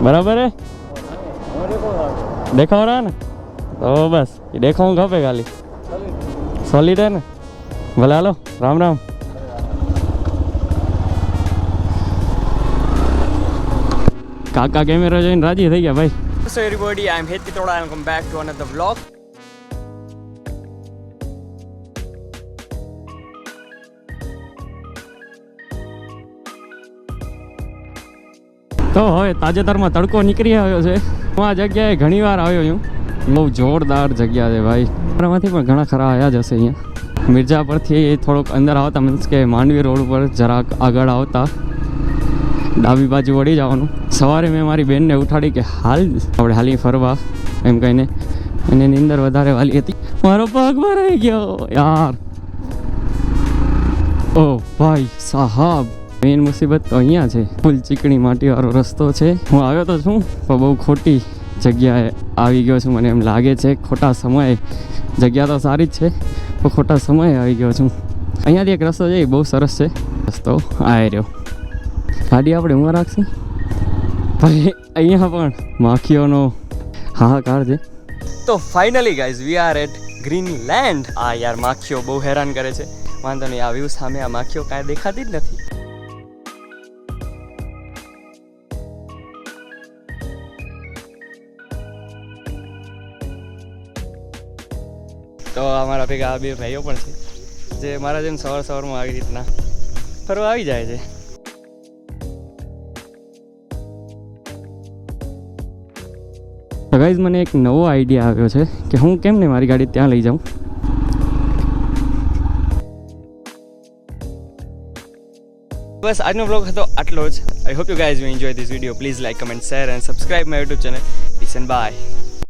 बराबर है देखा हो रहा है ना तो बस ये देखा हूँ खपे खाली सॉलिड है ना भले हालो राम राम काका कैमरा જોઈને રાજી થઈ ગયા ભાઈ. So everybody, I am Hetty Thoda and welcome back to another vlog. તો હવે તાજેતરમાં તડકો નીકળી આવ્યો છે. હું આ જગ્યાએ ઘણીવાર આવ્યો છું. બહુ જોરદાર જગ્યા છે ભાઈ. મારામાંથી પણ ઘણા ખરા આવ્યા જ હશે અહીંયા. મિર્જા પરથી થોડુંક અંદર આવતા મીન્સ કે માંડવી રોડ ઉપર જરાક આગળ આવતા ડાબી બાજુ વળી જવાનું. સવારે મેં મારી બેનને ઉઠાડી કે હાલ આપણે હાલી ફરવા એમ કહીને અને એની અંદર વધારે વાલી હતી. મારો પગ ભરાઈ ગયો યાર. ઓ ભાઈ સાહબ મેઇન મુસીબત તો અહીંયા છે. ફૂલ ચીકણી માટીવાળો રસ્તો છે. હું આવ્યો તો છું પણ બહુ ખોટી જગ્યાએ આવી ગયો છું મને એમ લાગે છે. ખોટા સમયે જગ્યા તો સારી જ છે પણ ખોટા સમયે આવી ગયો છું. અહીંયાથી એક રસ્તો છે બહુ સરસ છે. રસ્તો આ રહ્યો. ગાડી આપણે ઉમાં રાખશું ભાઈ. અહીંયા પણ માખીઓનો હાહાકાર છે. તો finally guys we are at Greenland. આ યાર માખીઓ બહુ હેરાન કરે છે. વાંધો નહીં, આ વ્યૂ સામે આ માખીઓ કાંઈ દેખાતી જ નથી. તો અમારા ભેગા આ બે ભાઈઓ પણ છે જે મારા જેમ સવારમાં આવી રીતના ફરવા આવી જાય છે. તો ગાઈઝ મને એક નવો આઈડિયા આવ્યો છે કે હું કેમ ને મારી ગાડી ત્યાં લઈ જાઉં. બસ આજનો વ્લોગ હતો આટલો જ. I hope you guys you enjoy this video. Please like, comment, share and subscribe my YouTube channel. Peace and by.